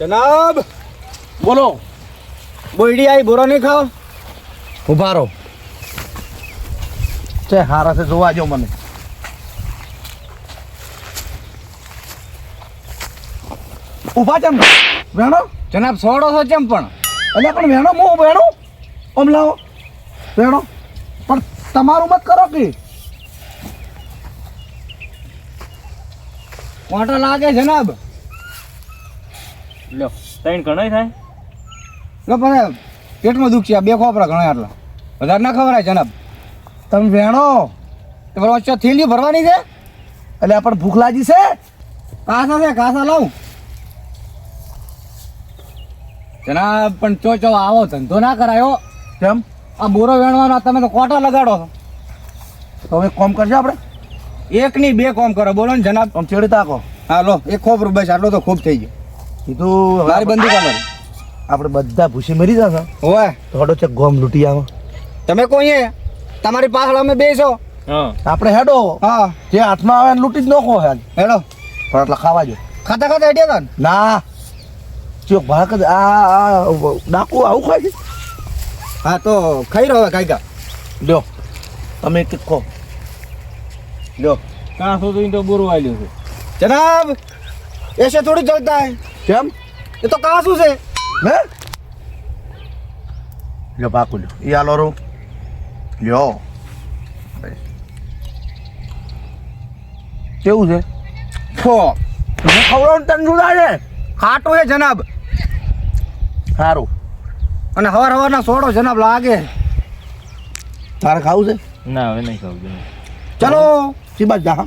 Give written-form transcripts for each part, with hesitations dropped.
જનાબ બોલો. બોયડી આવી બોરો નહીં ખાઓ. ઉભા રહો. છે હારા છે જોવા જો મને. ઉભા ચમ વેણો જનાબ સોડો છો ચમ પણ એટલે પણ વેણો મો વેણો ઓમ લાવો વેણો પણ તમારું મત કરો કે વાંટો લાગે જનાબ. લ્યો ત્રણ ઘણાય થાય. લો પણ પેટમાં દુખ છે. આ 2 ખોપરા ઘણા આટલા વધારે ના ખવરાય જનાબ. તમે વેણો તો વચ્ચે થેલી ભરવાની છે. એટલે પણ ભૂખ લાગી છે. કાસા છે કાસા લાવું જનાબ. પણ ચો આવો ધંધો ના કરાયો. કેમ આ બોરો વેણવાનો તમે તો કોટા લગાડો છો. તો હવે કોમ કરજો આપણે. 1 ની 2 કોમ કરો બોલો ને જનાબ. આમ છેડી તાકો હા લો 1 ખોપરું બસ આટલો તો ખૂબ થઈ ગયો. કીધું મારી બંદી કાઢો. આપણે બધા ભૂસી મરી જશે હોવે થોડો છે ગોમ લૂટી આવે. તમે કોઈ તમારી પાછળ અમે બેસો. હા આપણે હેડો હા જે હાથમાં આવે એને લૂટી જ નખો હેડ હેડો પણ એટલે ખાવા જો ખાતા ખાતા હેડ્યા હતા ને? ના ચોક ભાગ જ આ ડાકુ આવું ખાય છે. હા તો ખાઈ રહ્યો ખાઈ કા લ્યો તમે એક ખો લ્યો. કાં સુધી તો બોરું આલ્યું છે. જનાબ ऐसे थोड़ी चलता है. કેમ ये तो कासू से. હે લ્યો પાકું લ્યો એ આલો રો લ્યો. કેવું છે ફો હું ખવડાવું તને જુદા છે ખાટો है जनाब. સારું અને હવારના સોડો જનાબ લાગે. તારે ખાવું છે ના હવે નહીં ખાવું. चलो સી બાજુ જા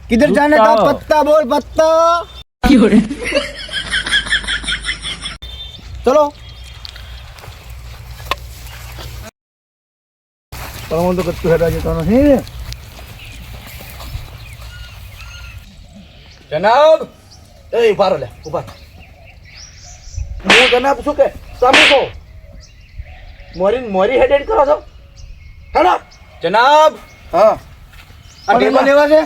किधर जाने का पत्ता बोल पत्ता. चलो પણ તો કચ્છું હેડા જતો નથી. जनाब એ ઉભા રહો લે ઉભા. હું તને પૂછું કે તમે કહો મોરી હેડ કરો છો હેડા. जनाब હા આ ટેબલ લેવા છે.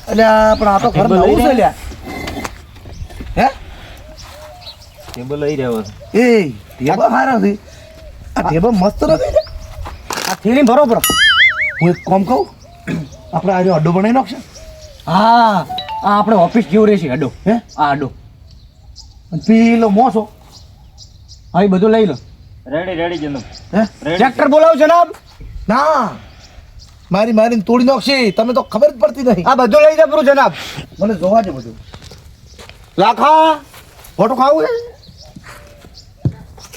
એટલે પણ આ તો ઘર ટેબલ નવું લઈ છે રહ્યા. લ્યા હે ટેબલ લઈ રહ્યો છે. એ ટેબલ હારા છે. આ ટેબલ મસ્ત નથી ને? આ થેલી બરોબર. હું એક કામ કહું આપણે આજે અડ્ડો બનાવી નાખશે. હા આ આપણે ઓફિસ જેવું રહેશે. અડો હે આ અડો અને પેલો મોસો હા એ બધું લઈ લો. રેડી રેડી જનમ હે રેડી. ટ્રેક્ટર બોલાવો જનાબ. ના મારીને તોડી નાખશે. તમે તો ખબર જ પડતી નહીં. આ બધું લઈ જપરું જનાબ. મને જોવા દે બધું. લાખા ફોટો ખાવું છે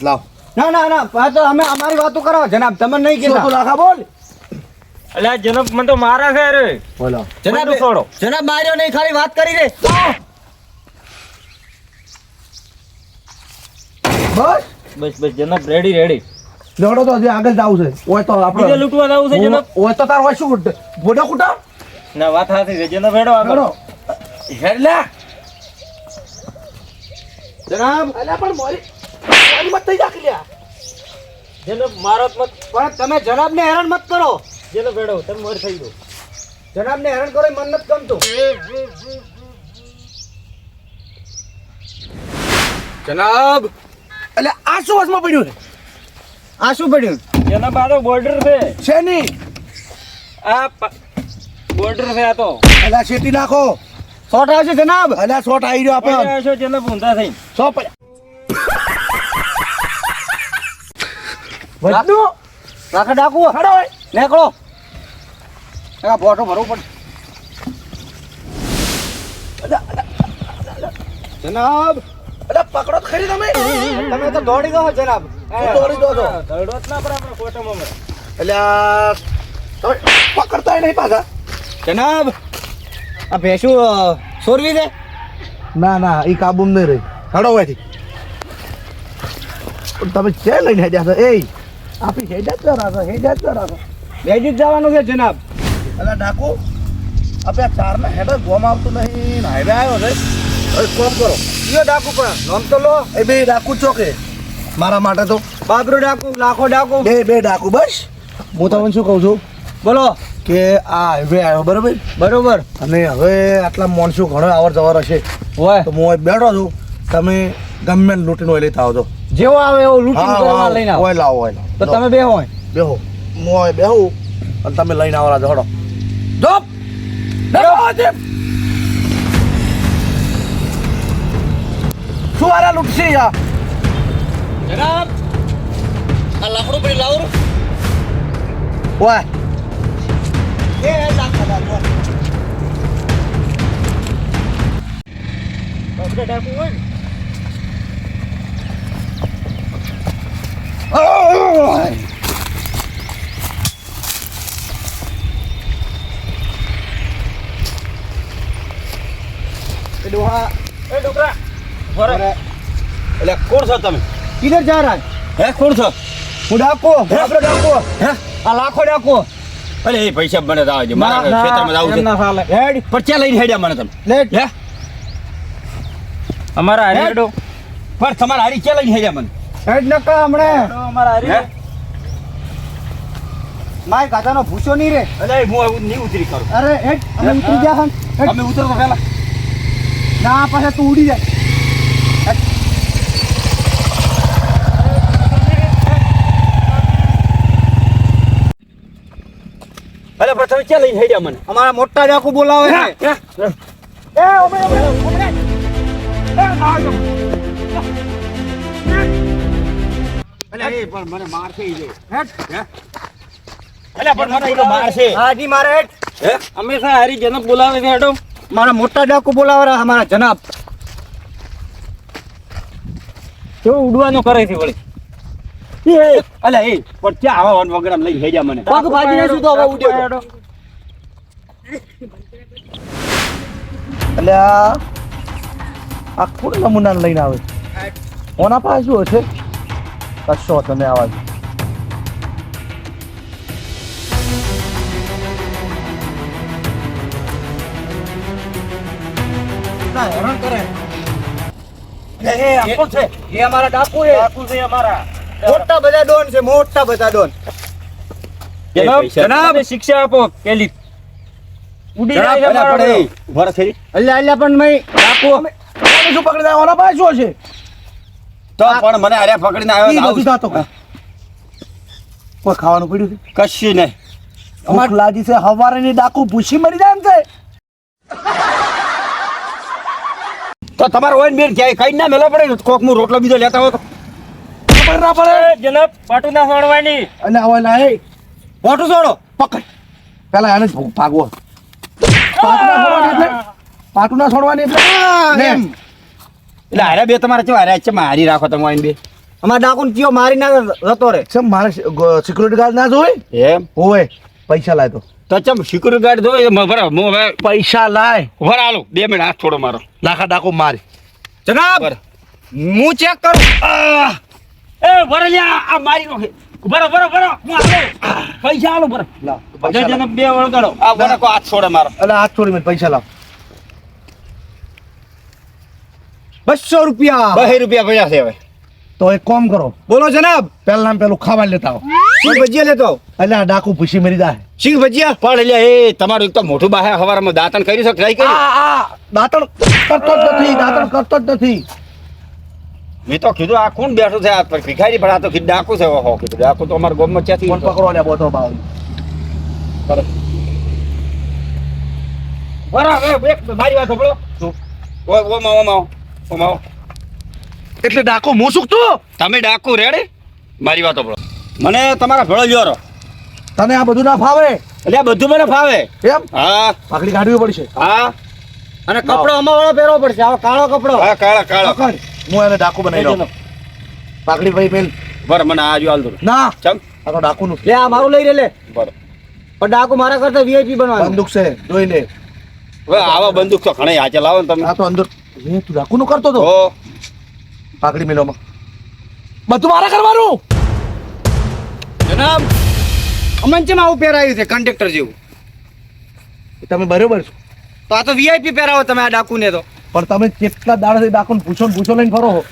લાવ. ના ના ના આ તો અમે અમારી વાતો કરો જનાબ. તમે નહીં શું તું કહેતા લાખા બોલ. અલ્યા જનમ મને તો મારા છે રે. બોલો જનાબ બધું છોડો. જનાબ માર્યો નહીં ખાલી વાત કરી દે. બસ બસ બસ જનમ રેડી રેડી. લેવડો તો હજી આગળ જાવું છે. ઓય તો બીજે આપણે લૂંટવા જવું છે જનમ. ઓય તો તાર હોય શું બોડા કુટા ના વાત હાથી છે જનમ હેડો આગળ. હેડો હેડ લે. જનાબ અલ્યા પણ મોરી મત થઈ જા લ્યા. જનમ મારો મત પણ તમે જનાબને હેરાન મત કરો. જનમ હેડો તમે મોર થઈ ગયો. જનાબને હેરાન કરો એ મન નથી ગમતું. જનાબ એટલે આ શું વસમાં પડ્યું છે આ શું પડ્યું? જનમ આ તો બોર્ડર છે. છે ની આ બોર્ડર છે આ તો. અલ્યા શેટી નાખો. શોર્ટ આવશે જનાબ. અલ્યા શોટ આવી રહ્યો આપણ પડ્યા છો જનમ ઊંધા થઈ. સો પડ્યા વધુ રાખા ડાકુ હડો ઓય. નીકળો. આ બોટો ભરવું પડે. જનાબ અલ્યા પકડો તો ખરી તમે. તમે તો દોડી ગયો જનાબ. શું દોડી દો છો દડોત ના પર આપણે કોટામાં મળે. અલ્યા તમે પકડતાય નહીં પાછા. જનાબ આ ભેંસું સોરવી છે. ના ના એ કાબુમ નહીં રહી. હડો હોયથી તમે છે લઈને હેડ્યા છો. એ આપી હેડ્યા જ રાખો હેડ્યા જ રાખો. બેજી જ જવાનું છે જનાબ. અલ્યા ડાકુ આપણે આ ચારના હેડર ગોમ આવતું નહીં ને હાઈવે આવ્યો છે. હવે કોમ કરો યો ડાકુ પણ નામ તો લો. એ બે ડાકુ ચોકે મારા માટે તો બાબરો ડાકુ લાખો ડાકુ. બે ડાકુ બસ. હું તમને શું કહું છું બોલો. કે આ હાઈવે આવ્યો બરાબર બરોબર અને હવે આટલા માણસો ઘણો અવર જવર હશે હોય તો હું અહીં બેઠો છું. તમે ગમે તે લૂંટીને હોય લેતા આવજો જેવો આવે એવો લૂંટીને હા, કરવા હા, લઈને આવો હોય લાવો હોય લાવો તો તમે બે હોય બેહો હું હોય બેહું અને તમે લઈને આવવાના છો હડો જોપ શું આરા લૂંટશે યાર જનાબ આ લાકડું પડી લાવો ઓય આપણે ડાકુ હોય ને ઓય એ ડોહા એ ડોકરા બરે એટલે કોણ છો તમે કિધર જા રહા હે હે કોણ છો હું ડાકો આપણો ડાકો હે આ લાખો ડાકો અરે એ પૈસા મને દાવ છે મારા ખેતરમાં જાવું છે એમ ના ચાલે હેડ પણ ક્યાં લઈને હેડ્યા મને તમે લેટ હે અમારા હરીડો પણ તમારા હારી ક્યાં લઈને હેડ્યા મને હેડ નકા હમણે અમારા હે? માય ગાતાનો ભૂસો નહીં રે અલે હું આવું નહીં ઉતરી કરું અરે હેડ અમે ઉતરી જા હન હેડ. તમે ઉતરો તો પહેલા ના પાછા તું ઉડી જાય હેડ. અલે પણ તમે ક્યાં લઈને હેડ્યા મને અમારા મોટા ડાકુ બોલાવે છે હે? એ ઓમે ઓમે ઓમે એ ના જો અલે એ પણ મને મારશે ઈ જો હેડ હે અલે પણ મને ઈ તો મારશે હા જી મારે હેડ હે હંમેશા હારી જનક બોલાવે છે હેડો મારા મોટા ડાકુ બોલાવે છે અમારા જનાબ કેવું ઉડવાનો કરે છે વળી એ અલે એ પણ ક્યાં આવા વન વગડામ લઈને હેડ્યા મને પગ ભાજીને શું તો હવે ઉડ્યો એટલે આ કોણ નમૂના લઈને આવે ઓના પાસે શું હશે કશો તમે આવા હેરાન કરે એ આપો છે એ અમારા ડાકુ છે ડાકુ છે અમારા મોટા બધા ડોન છે મોટા બધા ડોન જનાબ જનાબ. તમે શિક્ષા આપો કેલી ઉડી જનાબ, જાય છે અલા, મારો પણ ડો. ઉભા રહો થેરી. અલ્યા અલ્યા પણ મય ડાકુ તમે શું પકડી ઓના પાસે શું હશે તો પણ મને આર્યા પકડીને આવ્યો ઈ તો નથી થતો કોઈ. કોઈ ખાવાનું પડ્યું છે કશું નહીં ભૂખ લાગી છે હવારેની ડાકુ ભૂસી મરી જાય એમ છે તો તમારે હોય ને બેન ક્યાંય ખાઈ ના મેલો પડે કોક હું રોટલો બીજો લેતા હોય તો ખબર ના પડે જનાબ પાટું ના છોડવાની અને હવે ના એ પાટું છોડો પકડ પેલા એને જ ભાગવો પાટું ના છોડવાની એટલે પાટું ના છોડવાની એટલે ને. એમ એટલે હારે બે તમારે કેવા હારે છે મારી રાખો તમે આઈને બે અમારા ડાકુ કયો મારી ના જતો રે ચમ મારે સિક્યુરિટી ગાર્ડ ના જોઈ એમ હોવે પૈસા લાય તો તો ચમ સિક્યુરિટી ગાર્ડ જોઈ બરાબર હું હવે પૈસા લાય ઉભા હાલો 2 મિનિટ હાથ છોડો મારો લાખા ડાકુ મારી જનાબ બરાબર. હું ચેક કરું એ ભરેલ્યા આ મારી નો બરો બરો બરો હું આલો પૈસા આલો બરો લાવ જય જનક બે વળગાડો આ બરો કો હાથ છોડે મારો એટલે હાથ છોડી મને પૈસા લાવ 200 રૂપિયા 2 રૂપિયા પડ્યા છે હવે તો એક કામ કરો બોલો જનાબ પેલા પેલું ખાવા લેતા આવો સિંગ ભજીયા લેતો આવો. એટલે આ ડાકુ ભૂસી મરી જાય સિંગ ભજીયા પણ એટલે એ તમારું એક તો મોઢું બાહે હવારમાં દાંતણ કર્યું છે ટ્રાય કરી આ દાંતણ કરતો જ નથી દાંતણ કરતો જ નથી મેં તો કીધું આ કોણ બેઠું છે આ પર ભિખારી પણ આ તો કીધું ડાકુ છે ઓહો કીધું ડાકુ તો અમારા ગામમાં ક્યાંથી ફોન પકડો લે બોતો બાવ બરાબર એક મારી વાત સાંભળો ઓમાં એટલે ડાકુ હું શું તું તમે ડાકુ રેડે મારી વાત સાંભળો મને તમારા ભેળો લ્યો તને આ બધું ના ફાવે એટલે આ બધું મને ફાવે એમ હા પાકડી કાઢવી પડશે હા અને કપડો અમાવાળો પહેરવો પડશે આવો કાળો કપડો હા કાળા કાળા પકડ હું એને ડાકુ બનાવી દઉં પાકડી ભાઈ પેલ બર મને આ જો હાલ દો ના ચમ આ તો ડાકુ નું લે આ મારું લઈ રે લે બર પણ ડાકુ મારા કરતા વીઆઈપી બનવાનું બંદૂક છે જોઈ લે હવે આવા બંદૂક તો ઘણા હાચે લાવો ને તમે આ તો અંદર એ તું ડાકુ નું કરતો તો ઓ પાકડી મેલોમાં બધું મારે કરવાનું જનાબ અમન ચેમ આવું પહેરાયું છે કંડક્ટર જેવું તમે બરોબર છો તો આ તો વીઆઈપી પહેરાવો તમે આ ડાકુને તો પણ તમે કેટલા દાડાથી ડાકુને પૂછો લઈને ફરો છો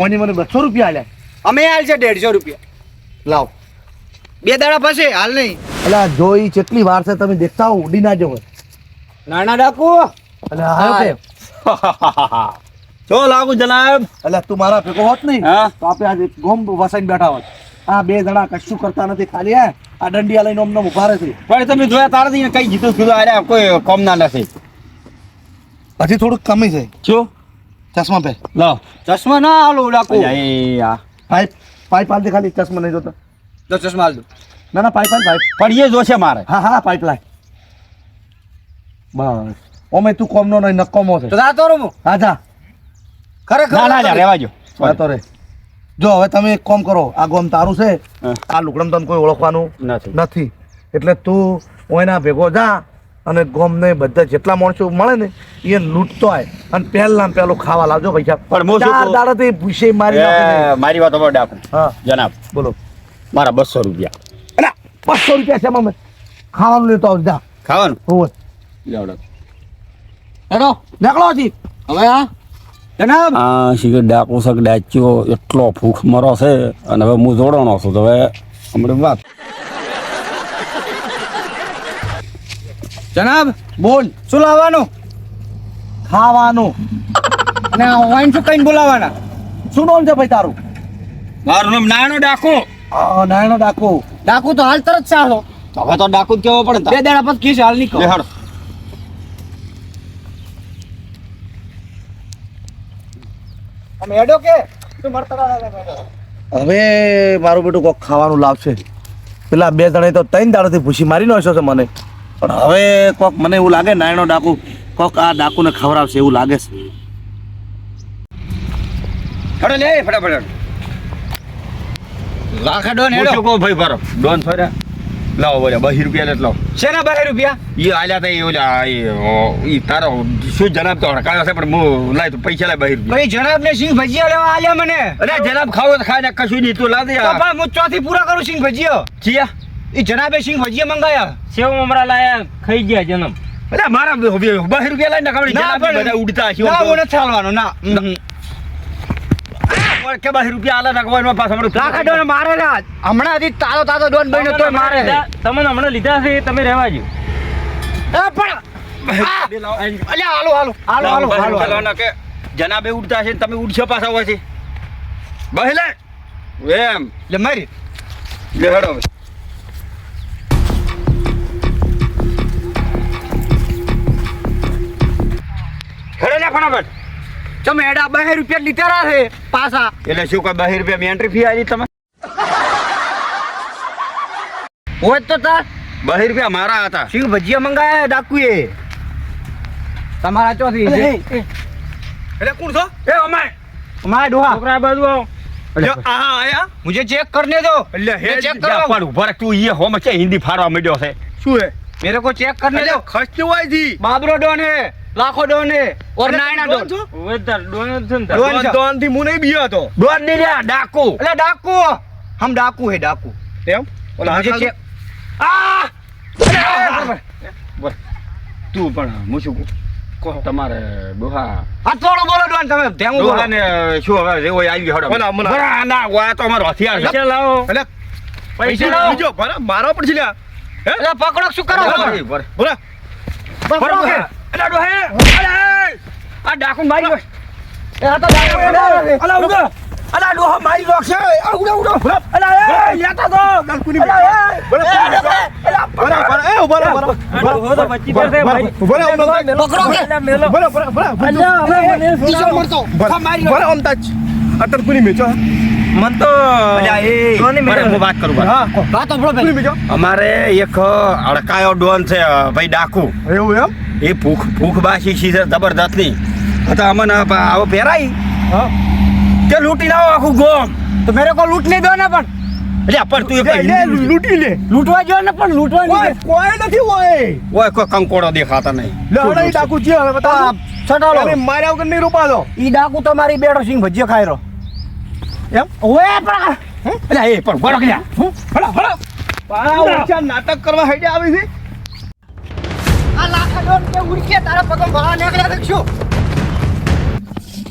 ઓની મને 200 રૂપિયા આલ્યા અમે હાલ છે 150 રૂપિયા લાવ 2 દાડા પછી હાલ નહીં એટલે આ જોઈ કેટલી વાર છે તમે દેખતા હો ઉડી ના જવો નાના ડાકુ અને આ છે જો લાગુ જનાબ. એટલે તું મારા ભેગો હોત નહીં હા. તો આપણે આજે ગોમ વસાઈને બેઠા હોત. આ બે જણા કશું કરતા નથી, ખાલી આ દંડિયા લઈને અમને ઉભા રહે છે. પણ તમે જોયા તારાથી કઈ જીતું કીધું અરે કોઈ કોમના નથી. હજી થોડુંક કમી છે. શું ચશ્મા પહેર. લાવ ચશ્મા ના હાલો ડાકુ. અલ્યા એ આ પાઇપ પાઇપ હાલ દે, ખાલી ચશ્મા નહીં જોતા. તો ચશ્મા હાલ દો. ના ના પાઇપ હાલ પાઇપ. પણ એ જોશે મારે. હા હા પાઇપ લાય. બસ ઓમે તું કોમનો નહીં નકોમો છે. તો જાતો રહું. હા જા. ખરેખર ના ના લ્યા, રહેવા જો. તો રે જો હવે તમે એક કામ કરો, આ ગોમ તારું છે, હા. આ લુકડમ તને કોઈ ઓળખવાનું નથી. નથી, એટલે તું ઓયના ભેગો જા અને ગોમને બધા જેટલા માણસો મળે ને એ લૂંટતો આય અને પહેલા પેલું ખાવા લાવજો પૈસા. પણ હું શું ચાર કહું? દાડાથી ભૂસે મારી નાખી. મારી વાત હવે ડાકુ હા જનાબ, બોલો. મારા 200 રૂપિયા અલા 500 રૂપિયા છે મામે, ખાવાનું લેતો આવ જા. ખાવાનું હોવે લેવડો. હેડો નીકળો હજી. હવે આ જનાબ આ શીખર ડાકુ શક ડાચ્યો એટલો ભૂખ મરો છે અને હવે હું જોડાણો છું તો હવે હમણાં વાત. જનાબ બોલ શું લાવવાનું ખાવાનું. અને આ વાઈન શું કઈને બોલાવાના? શું નામ છે ભાઈ તારું? મારું નામ નાનો ડાકુ. નાયણો ડાકુ. ડાકુ તો હાલ તરત ચાલો. હવે તો ડાકુ જ કેવો પડે બે દાડા પછી કીશ હાલ નીકળો. બેહાડો. અમે હેડો કે તું મરતા રહે. હવે મારું બેટું કોક ખાવાનું લાવશે. પેલા બે જણે તો 3 દાડાથી ભૂસી મારી નાખ્યો છે મને, પણ હવે કોક મને એવું લાગે નાયણો ડાકુ કોક આ ડાકુને ખવડાવશે એવું લાગે છે. હેડો લે ફટાફટ. વાખા ડોન હું હેડો. શું કહું ભાઈ બરો ડોન થોડા લાવો બોલ્યા 20 રૂપિયા લેત લાવો. શેના 2 રૂપિયા? એ આલ્યા તા એ ઓલા એ તારો શું જનાબ તો હડકાયો છે પણ હું લાય તું પૈસા લાય 20 રૂપિયા. ભાઈ જનાબ ને સિંગ ભજીયા લેવા આલ્યા મને. અરે જનાબ ખાવો તો ખાય ને કશું નહીં તું લાવ દે. તો પણ હું ચોથી પૂરા કરું સિંગ ભજીયા. ચિયા એ જનાબે સિંગ ભજીયા મંગાયા. સેવ મમરા લાયા ખાઈ ગયા જન્મ. અરે મારા 20 રૂપિયા લાય ને ખાવડી ના, જનાબ પણ- બધા ઉડતા છે. ના હું નથી હાલવાનું ના. કે 20 રૂપિયા આલા ના કોઈ પાછા મારું લાખા ડોન મારે ના હમણાં હજી તાતો તાતો ડોન બન્યો તોય મારે છે. તમને હમણાં લીધા છે તમે રહેવા જો. એ પણ અલ્યા હાલો હાલો હાલો હાલો હાલો હાલો. કે જનાબે ઉડતા છે તમે ઉડશો પાછા હોય છે બહેલે એમ લે મારી લે હેડો હવે. હેડો લે ફટાફટ. તમે હેડા 2 રૂપિયા લીધા છે પાછા. એટલે શું કોઈ 20 રૂપિયા એન્ટ્રી ફી આવી તમે હોય તો તાર 20 રૂપિયા મારા હતા. સિંગ ભજીયા મંગાયા ડાકુએ તમારા ચોથી છે. એટલે કોણ છો? એ અમાય મારા ડોહા છોકરા આ બાજુ આવો. જો આ આયા મુझे चेक करने दो. એટલે હે check જા કરો. પણ ઉભા રાખ તું ઈ હોમ છે હિન્દી ફાડવા માંડ્યો છે શું હે मेरे को चेक करने दो. ખર્ચ હોય જી बाबरो डॉन है, लाखों डॉन है और नायना डॉन. હવે તાર ડોન જ છે ને તાર. ડોન છે. ડોન થી હું નહીં બીયો તો ડોન નહીં લ્યા ડાકુ अरे डाकू हम डाकू है डाकू. એમ मुझे चेक તું પણ હું શું કહું તમારે ડોહા હથોડો બોલો ડોન તમે ધ્યાન બોલો. ડોહાને શું હવે જે હોય આવી ગયો બોલા, બોલા. બરા ના હોય તો અમારો હથિયાર છે પૈસા લાવો. એટલે પૈસા લાવો. બીજો મારો પણ છે લ્યા. એટલે પકડો શું કરો છો? બરા. બોલા. પકડો કે? અલા ડોહે અલા આ ડાકુ મારી ગયો એ આ તો ડાકુ છે. અલા ઉડો અલા ડોહા મારી ગયો છે આ ઉડો ઉડો અલા એ લેતા તો ગલકુની અલા એ બોલા, બોલા, એ ઉભા રહો, ઉભા રહો. આ ડોહો તો 25 પર છે ભાઈ. ઉભા રહો, ઉભા રહો. પકડો કે? અલ્યા મેલો. બોલા, બોલા, બોલા. અલ્યા હવે મને ઈશ્વર મળતો. હા, મારી ગયો. બોલા, આમ તાજ. અતર કુની મેચો? મન તો અલ્યા એ ડોની મેળે. બરાબર, હું વાત કરું બરાબર. હા, વાત તો બોલો કુની ભાઈ. મેચો? અમારે એક અડકાયો ડોન છે ભાઈ ડાકુ એવું એમ? એ ભૂખ બાસી છે જબરદસ્ત ની હતા અમને આવો પહેરાઈ હા. કે લૂંટી લાવો આખું ગોમ તો મેરે કો લૂટને દો ને પણ. એટલે પણ તું લે, લે, લૂંટી લે. લૂટવા જો ને પણ લૂટવા કોઈ નહીં. કોઈ નથી હોય. ઓય કોઈ કંકોડો દેખાતા નહીં લે, હમણાં ઈ ડાકુ છે, હવે બતાવો. છટાલો. એને માર્યા વગર નહીં રૂપાતો. ઈ ડાકુ તો મારી બેડો સિંગ ભજીયા ખાઈ રહ્યો. એમ? ઓએ પણ એટલે એ પણ ગોળો ક્યાં હળો, હળો. આ ઓછા નાટક કરવા હેડે આવી છે. આ લાખા ડોન કે ઉડકે તારા પગમ ભરા નીકળ્યા છે શું?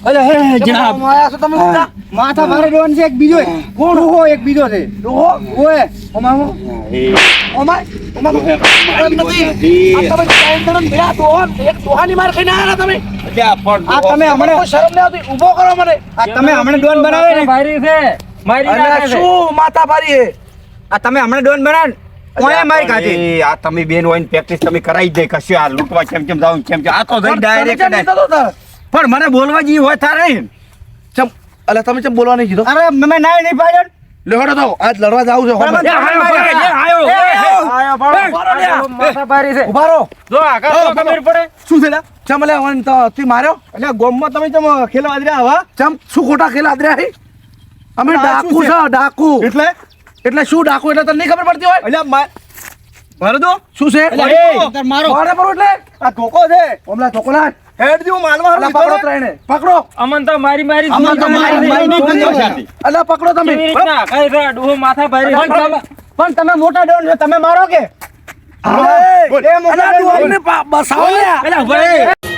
અરે હે આયા છો તમે ઉડતા? માથા ભારે ડોન છે એક બીજો ડોહો એક બીજો છે ડોહો ઓય ઓમામો ઓમાય ઓમાય નથી આ તમે ત્રણ જણ ભેળા ડોહો એક ડોહાની માર ખાઈને આયા તમે આ તમે હમણે કોઈ શરમ નહીં આવતી ઊભો કરો મને આ તમે હમણે ડોન બનાવે ને મારી છે મારી અલ્યા નાખે છે. શું માથા ભારી હે આ તમે હમણે ડોન બનાવે ને કોણે મારી કાઢી આ તમે બેન હોય પ્રેક્ટિસ તમે કરાવી જ દે કશું આ લૂંટવા કેમ જાવ કેમ આ તો પણ ડાયરેક્ટ તમે કેમ નહીં થતો તાર? પણ મને બોલવા જી હોય તારે ચમ અલ્યા તમે ચમ બોલવા નહીં કીધું અરે મેં નાય નહીં પાડ્યો લેવડો તો આજ લડવા જાવું છે બરાબર. આયો પણ માથા ભારી છે. ઉભા રહો જો આકાશ તો ખબર પડે શું છે લા ચમ અલ્યા વન તો તી માર્યો એટલે ગોમમાં તમે ચમ ખેલવા આદર્યા હવા ચમ શું ખોટા ખેલ આદર્યા હે અમે આ ડાકુ શું છે? છે ડાકુ એટલે એટલે શું ડાકુ એટલે તને નહીં ખબર પડતી હોય એટલે મારે દો શું છે એટલે મારો મારે પડો એટલે આ ધોકો છે ઓમલા ચોકોલા હેડ દીવું માલવા અલ્યા પકડો ત્રણે પકડો અમન તો મારી મારી અમન તો મારી નહીં પકડો. પકડો. અલ્યા પકડો તમે કેવી રીતના કઈ છે ડોહો માથા ભારી છે. પણ તમે મોટા ડોન છો તમે મારો કે એ એ મોટા અલ્યા તું ડોન અમને બસાવો લ્યા પેલા ભાઈ